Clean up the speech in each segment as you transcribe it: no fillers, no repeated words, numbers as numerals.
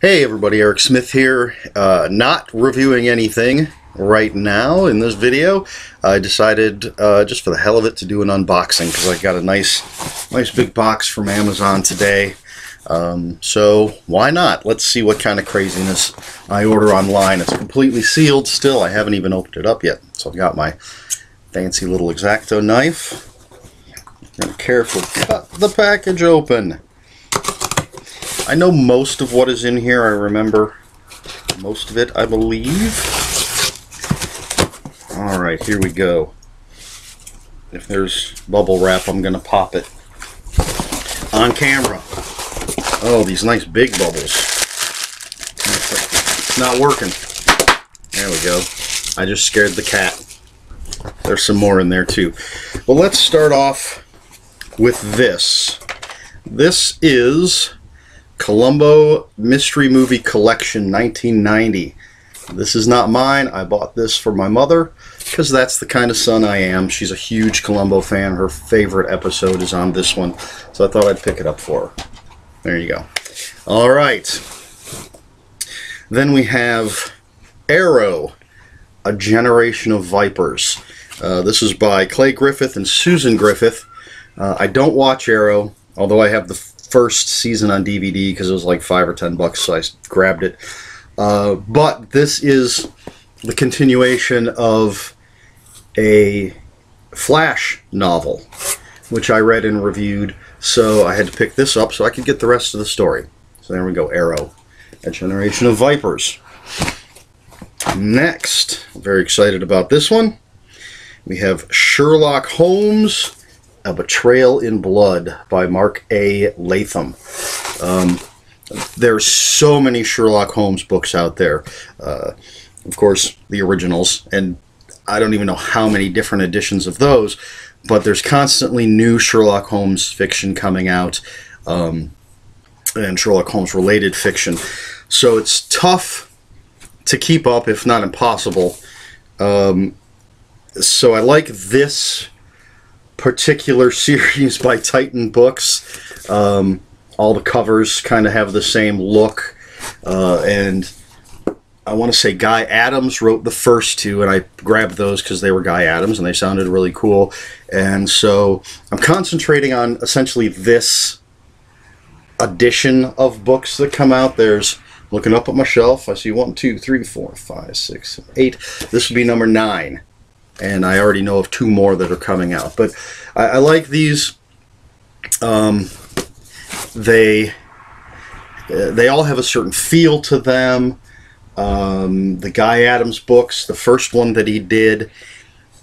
Hey everybody, Eric Smith here. Not reviewing anything right now in this video. I decided just for the hell of it to do an unboxing because I got a nice big box from Amazon today. So why not? Let's see what kind of craziness I order online. It's completely sealed still. I haven't even opened it up yet. So I've got my fancy little X-Acto knife. I'm going to carefully cut the package open. I know most of what is in here. I remember most of it, I believe. Alright, here we go. If there's bubble wrap, I'm going to pop it on camera. Oh, these nice big bubbles. It's not working. There we go. I just scared the cat. There's some more in there too. Well, let's start off with this. This is Columbo Mystery Movie Collection 1990. This is not mine. I bought this for my mother because that's the kind of son I am. She's a huge Columbo fan. Her favorite episode is on this one, so I thought I'd pick it up for her. There you go. All right. Then we have Arrow, A Generation of Vipers. This is by Clay Griffith and Susan Griffith. I don't watch Arrow, although I have the first season on DVD because it was like $5 or $10, so I grabbed it. But this is the continuation of a Flash novel, which I read and reviewed, so I had to pick this up so I could get the rest of the story. So there we go, Arrow, A Generation of Vipers. Next, I'm very excited about this one. We have Sherlock Holmes, A Betrayal in Blood by Mark A. Latham. There's so many Sherlock Holmes books out there. Of course, the originals, and I don't even know how many different editions of those, but there's constantly new Sherlock Holmes fiction coming out, and Sherlock Holmes related fiction. So it's tough to keep up, if not impossible. So I like this particular series by Titan Books. All the covers kind of have the same look, and I want to say Guy Adams wrote the first two, and I grabbed those because they were Guy Adams and they sounded really cool. And so I'm concentrating on essentially this edition of books that come out. There's, looking up at my shelf, I see 1, 2, 3, 4, 5, 6, 8. This would be number 9. And I already know of 2 more that are coming out. But I like these. They all have a certain feel to them. The Guy Adams books, the first one that he did,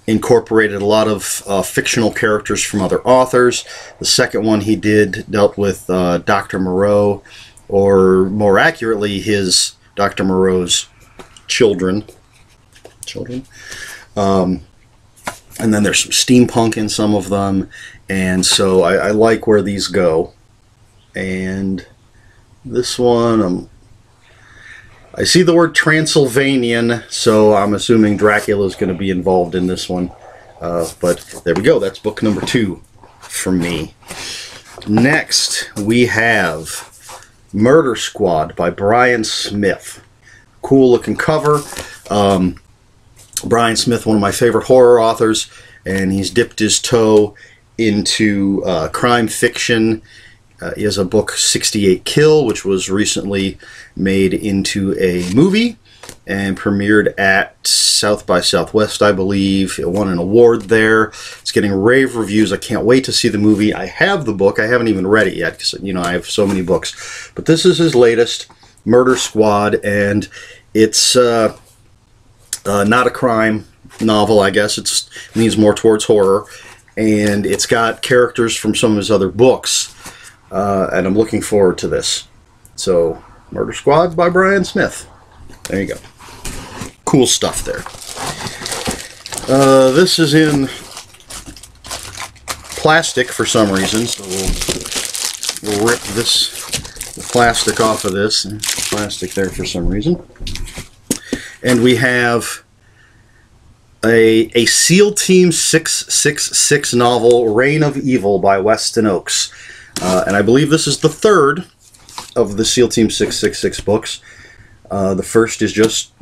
incorporated a lot of fictional characters from other authors. The second one he did dealt with Dr. Moreau, or more accurately, his Dr. Moreau's children. And then there's some steampunk in some of them, and so I like where these go. And this one, I see the word Transylvanian, so I'm assuming Dracula is going to be involved in this one. But there we go. That's book number 2 from me. Next, we have Murder Squad by Brian Smith. Cool looking cover. Brian Smith, one of my favorite horror authors, and he's dipped his toe into crime fiction. He has a book, 68 Kill, which was recently made into a movie and premiered at South by Southwest, I believe. It won an award there. It's getting rave reviews. I can't wait to see the movie. I have the book. I haven't even read it yet because, you know, I have so many books. But this is his latest, Murder Squad, and it's not a crime novel, I guess. It leans more towards horror, and it's got characters from some of his other books, and I'm looking forward to this. So, Murder Squad by Brian Smith. There you go. Cool stuff there. This is in plastic for some reason, so we'll rip the plastic off of this. Plastic there for some reason. And we have a SEAL Team 666 novel, Reign of Evil by Weston Oakes. And I believe this is the third of the SEAL Team 666 books. The first is just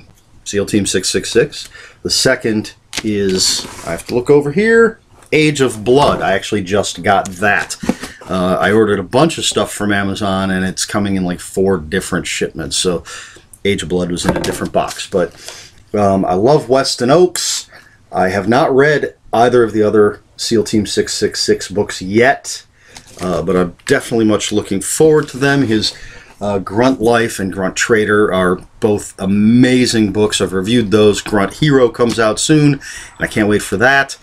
SEAL Team 666. The second is, I have to look over here, Age of Blood. I actually just got that. I ordered a bunch of stuff from Amazon, and it's coming in like 4 different shipments. So Age of Blood was in a different box. But I love Weston Oaks. I have not read either of the other SEAL Team 666 books yet, but I'm definitely much looking forward to them. His Grunt Life and Grunt Trader are both amazing books. I've reviewed those. Grunt Hero comes out soon, and I can't wait for that.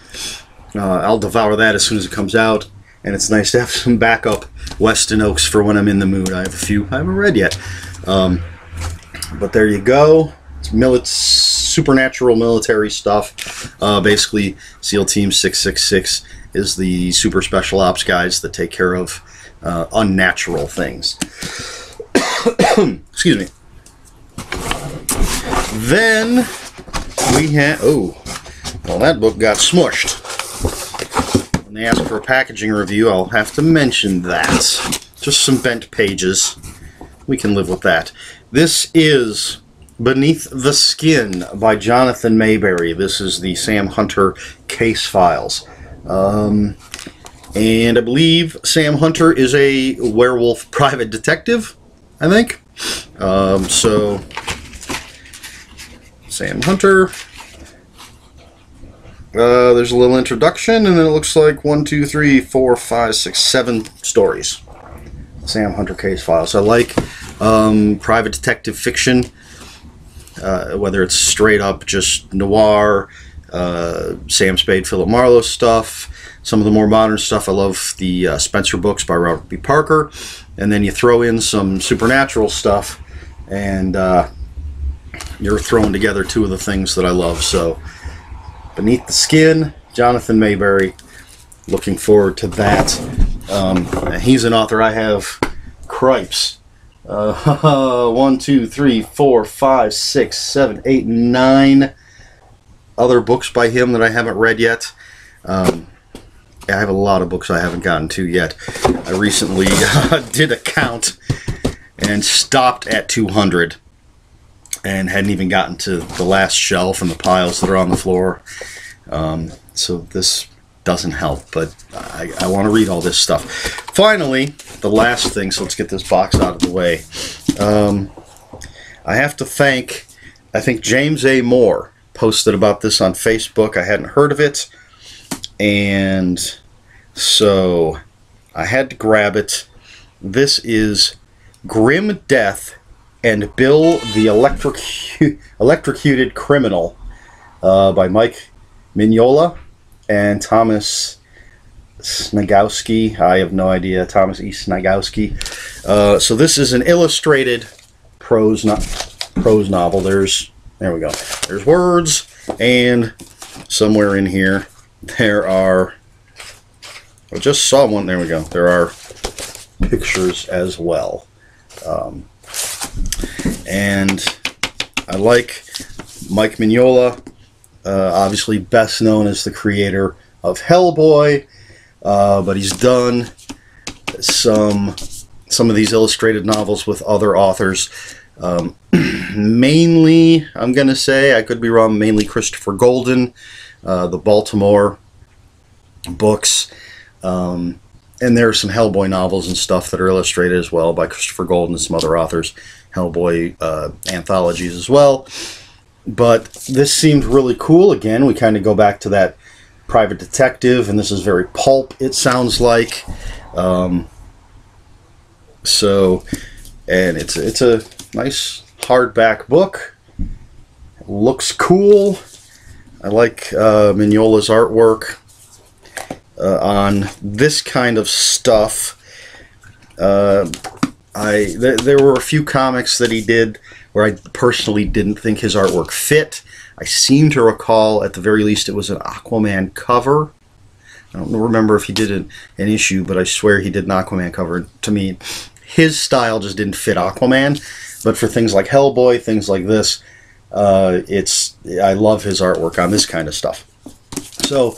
I'll devour that as soon as it comes out, and it's nice to have some backup Weston Oaks for when I'm in the mood. I have a few I haven't read yet. But there you go. It's supernatural military stuff. Basically, SEAL Team 666 is the super special ops guys that take care of unnatural things. Excuse me. Then we had, oh, well, that book got smushed. When they ask for a packaging review, I'll have to mention that. Just some bent pages. We can live with that. This is Beneath the Skin by Jonathan Mayberry. This is the Sam Hunter case files. And I believe Sam Hunter is a werewolf private detective, I think. So, Sam Hunter. There's a little introduction, and then it looks like 1, 2, 3, 4, 5, 6, 7 stories. Sam Hunter case files. I like private detective fiction, whether it's straight up just noir, Sam Spade, Philip Marlowe stuff, some of the more modern stuff. I love the Spencer books by Robert B. Parker, and then you throw in some supernatural stuff, and you're throwing together 2 of the things that I love. So, Beneath the Skin, Jonathan Mayberry. Looking forward to that. He's an author I have cripes. 1, 2, 3, 4, 5, 6, 7, 8, 9 other books by him that I haven't read yet. I have a lot of books I haven't gotten to yet. I recently did a count and stopped at 200 and hadn't even gotten to the last shelf and the piles that are on the floor. So this doesn't help, but I want to read all this stuff. Finally, the last thing, so let's get this box out of the way. I have to thank, I think James A. Moore posted about this on Facebook. I hadn't heard of it, and so I had to grab it. This is Grim Death and Bill the Electrocuted Criminal by Mike Mignola and Thomas Snagowski. I have no idea. Thomas E. Snagowski. So this is an illustrated prose novel. There we go. There's words, and somewhere in here there are, I just saw one. There we go. There are pictures as well. And I like Mike Mignola, obviously best known as the creator of Hellboy, but he's done some of these illustrated novels with other authors. Mainly, I'm going to say, I could be wrong, mainly Christopher Golden, the Baltimore books. And there are some Hellboy novels and stuff that are illustrated as well by Christopher Golden and some other authors. Hellboy anthologies as well. But this seemed really cool. Again, we kind of go back to that private detective, and this is very pulp, it sounds like. So, and it's a nice hardback book. It looks cool. I like Mignola's artwork on this kind of stuff. There were a few comics that he did where I personally didn't think his artwork fit. I seem to recall, at the very least, it was an Aquaman cover. I don't remember if he did an issue, but I swear he did an Aquaman cover. To me, his style just didn't fit Aquaman. But for things like Hellboy, things like this, I love his artwork on this kind of stuff. So,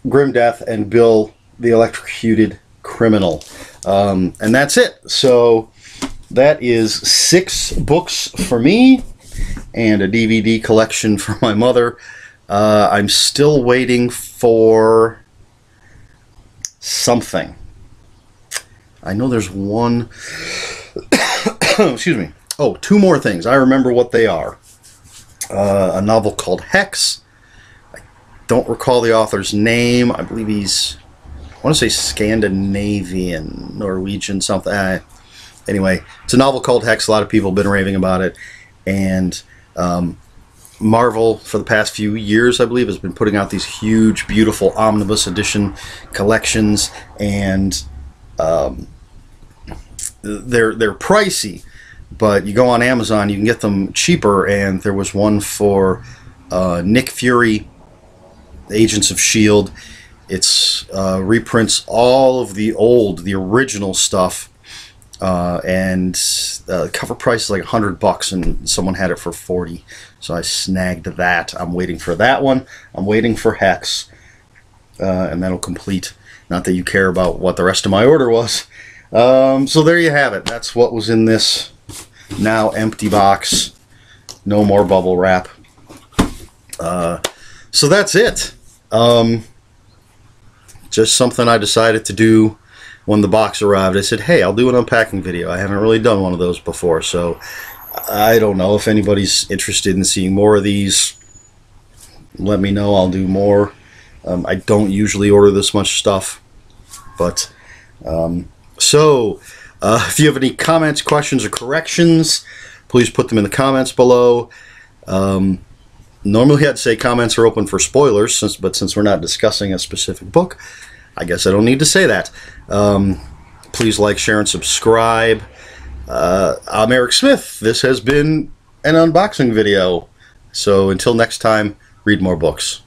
Grim Death and Bill the Electrocuted Criminal. And that's it. So, that is 6 books for me and a DVD collection for my mother. I'm still waiting for something. I know there's one. Excuse me. Oh, 2 more things. I remember what they are. A novel called Hex. I don't recall the author's name. I believe he's, I want to say Scandinavian, Norwegian, something. Anyway, it's a novel called Hex. A lot of people have been raving about it. And Marvel, for the past few years, I believe, has been putting out these huge, beautiful omnibus edition collections. And they're pricey. But you go on Amazon, you can get them cheaper, and there was one for Nick Fury, Agents of S.H.I.E.L.D. It's reprints all of the original stuff, and the cover price is like $100, and someone had it for $40, so I snagged that. I'm waiting for that one. I'm waiting for Hex, and that'll complete. Not that you care about what the rest of my order was. So there you have it. That's what was in this now empty box. No more bubble wrap. So that's it. Just something I decided to do when the box arrived. I said, hey, I'll do an unpacking video. I haven't really done one of those before, so I don't know if anybody's interested in seeing more of these. Let me know. I'll do more. I don't usually order this much stuff, but if you have any comments, questions, or corrections, please put them in the comments below. Normally I'd say comments are open for spoilers, but since we're not discussing a specific book, I guess I don't need to say that. Please like, share, and subscribe. I'm Eric Smith. This has been an unboxing video. So until next time, read more books.